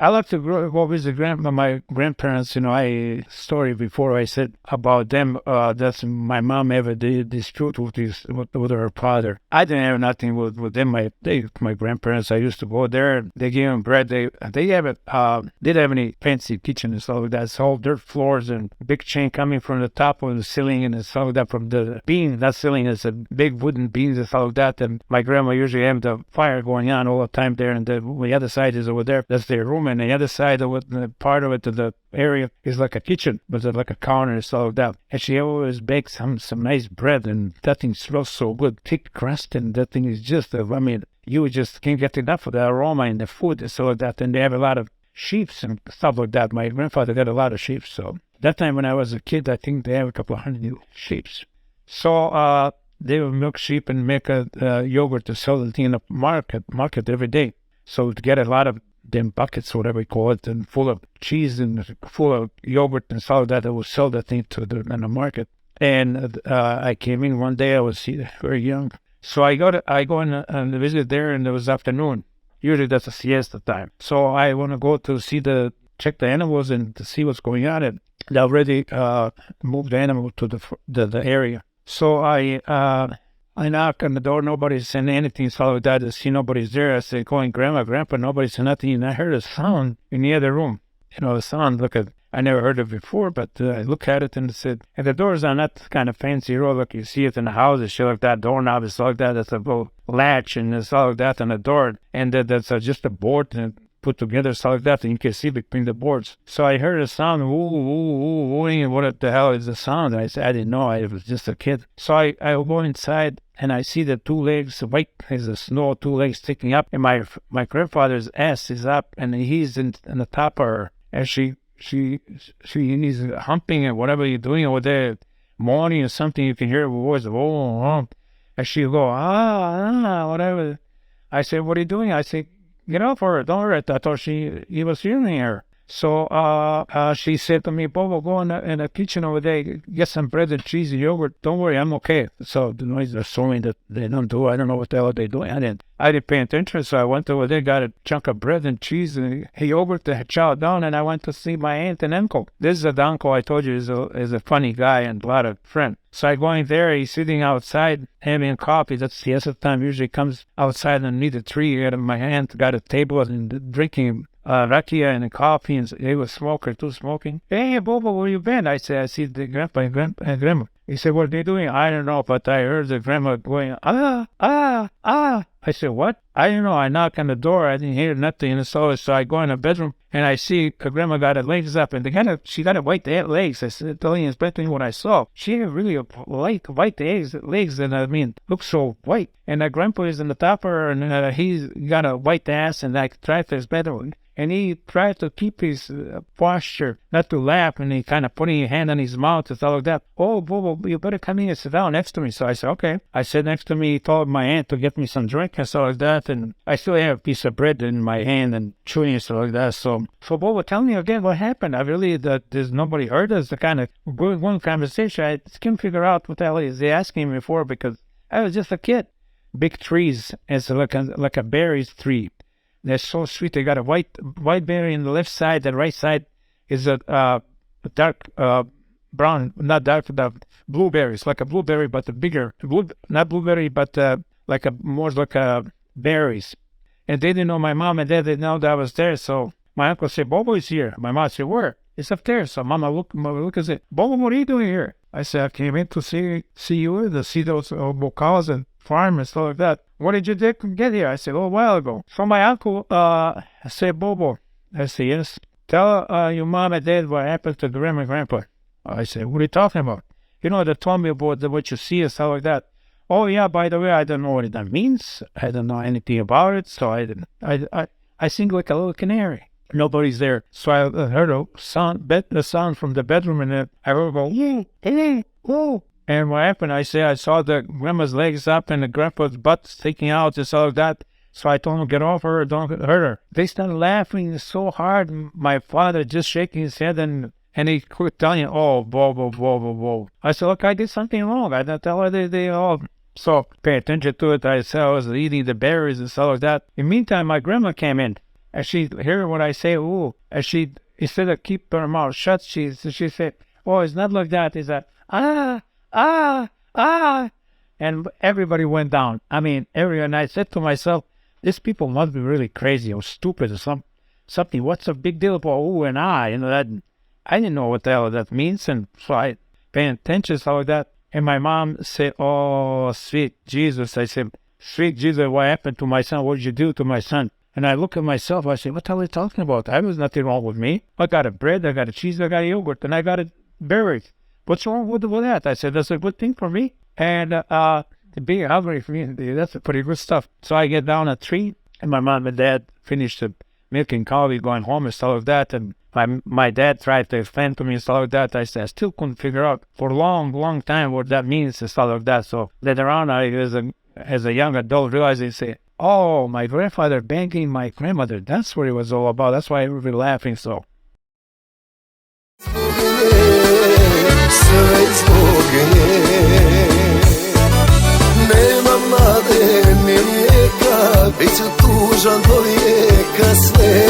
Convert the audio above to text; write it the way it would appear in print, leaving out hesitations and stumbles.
I like to go visit my grandparents. I story before I said about them. That's my mom ever did dispute with her father. I didn't have nothing with them. My grandparents. I used to go there. They gave them bread. They have it. Didn't have any fancy kitchen and stuff like that. It's all dirt floors and big chain coming from the top of the ceiling and stuff like that. From the beam, that ceiling is a big wooden beams and stuff like that. And my grandma usually have the fire going on all the time there. And the other side is over there. That's their room. And the other side of it, the part of it, the area is like a kitchen, but it's like a counter and stuff like that. And she always bakes some nice bread, and that thing smells so good, thick crust, and that thing is just, you just can't get enough of the aroma in the food and stuff like that. And they have a lot of sheep and stuff like that. My grandfather got a lot of sheep, so that time when I was a kid, I think they have a couple of hundred sheep. So they would milk sheep and make a yogurt to sell the thing in the market every day. So to get a lot of them buckets, whatever we call it, and full of cheese and full of yogurt and stuff like that, I would sell that thing in the market. And I came in one day, I was very young. So I go and visit there, and it was afternoon. Usually that's a siesta time. So I want to go to check the animals and to see what's going on. And they already moved the animal to the area. So I knock on the door, nobody's saying anything, so like that. I see nobody's there. I say, going, Grandma, Grandpa, nobody's saying nothing. And I heard a sound in the other room. The sound, I never heard it before, but I look at it and I said, and the doors are not kind of fancy at all. Like you see it in the houses, shit like that, doorknob is like that. It's a little latch and it's all like that on the door. And that's just a board and put together, stuff like that, and you can see between the boards. So I heard a sound, woo, woo, woo, wooing, and what the hell is the sound? And I said, I didn't know, I was just a kid. So I go inside, and I see the two legs, white as the snow, two legs sticking up, and my grandfather's ass is up, and he's in the top of her, and he's humping and whatever you're doing over there, moaning or something, you can hear a voice, oh, and she go, whatever. I said, what are you doing? I said, get off her, don't hurt her. I thought he was hearing her. So she said to me, Bobo, go in the kitchen over there, get some bread and cheese and yogurt. Don't worry, I'm okay. So the noise they're assuming that they don't do, I don't know what the hell they're doing. I didn't pay attention, so I went over there, got a chunk of bread and cheese and yogurt to chow down, and I went to see my aunt and uncle. This is the uncle I told you is a funny guy and a lot of friends. So I go in there, he's sitting outside having coffee. That's siesta time, usually comes outside underneath a tree. My aunt got a table and drinking rakia and coffee, and he was smoking. Hey, Bobo, where you been? I said, I see the grandpa and grandma. He said, what are they doing? I don't know, but I heard the grandma going, I said, what? I don't know. I knock on the door. I didn't hear nothing. And so I go in the bedroom, and I see the grandma got her legs up, and she got a white legs. I said, telling you, especially what I saw. She had really white legs, and look so white. And the grandpa is in the top of her, and he's got a white ass, and I tried to his bedroom. And he tried to keep his posture, not to laugh, and he kind of putting his hand on his mouth and stuff like that. Oh, Bobo, you better come in and sit down next to me. So I said, okay. I sat next to me, he told my aunt to get me some drink and stuff like that, and I still have a piece of bread in my hand and chewing and stuff like that. So Bobo, tell me again what happened. I really, there's nobody heard us, the kind of one conversation. I couldn't figure out what the hell is he asking me for, because I was just a kid. Big trees, it's like a berries tree. They're so sweet. They got a white berry on the left side. The right side is a dark brown, not dark, blueberries, like a blueberry, but not blueberry, but more like berries. And they didn't know, my mom and dad didn't know that I was there. So my uncle said, Bobo is here. My mom said, where? It's up there. So Mama look and said, Bobo, what are you doing here? I said, I came in to see you, to see those cows and farm and stuff like that. What did you get here? I said, a while ago. So my uncle said, Bobo. I said, yes. Tell your mom and dad what happened to Grandma and Grandpa. I said, what are you talking about? They told me about what you see and stuff like that. Oh, yeah, by the way, I don't know what that means. I don't know anything about it, so I sing like a little canary. Nobody's there. So I heard a sound from the bedroom, and I heard go, whoa. And what happened, I saw the grandma's legs up and the grandpa's butt sticking out and stuff like that. So I told him, get off her, don't hurt her. They started laughing so hard. My father just shaking his head, and he quit telling, oh, whoa. I said, look, I did something wrong. I didn't tell her they all. So pay attention to it. I said I was eating the berries and stuff like that. In the meantime, my grandma came in. and she hear what I say, ooh, and she, instead of keep her mouth shut, she said, oh, it's not like that. It's a, ah, ah, ah. And everybody went down. I mean, and I said to myself, these people must be really crazy or stupid or something. What's the big deal about ooh and ah? That I didn't know what the hell that means, and so I paying attention to all that. And my mom said, "Oh, sweet Jesus!" I said, "Sweet Jesus, what happened to my son? What did you do to my son?" And I look at myself. I say, "What the hell are you talking about? There was nothing wrong with me. I got a bread, I got a cheese, I got a yogurt, and I got a berries. What's wrong with that?" I said, "That's a good thing for me." And being hungry for me, that's pretty good stuff. So I get down at 3, and my mom and dad finished the milking coffee, going home and stuff like that. And my dad tried to explain to me and stuff like that. I said, I still couldn't figure out for a long time what that means and stuff like that. So later on, as a young adult, realized and say, oh, my grandfather banging my grandmother. That's what it was all about. That's why everybody laughing so. Nemam nade, ni lijeka, bit ću tužan do vijeka sve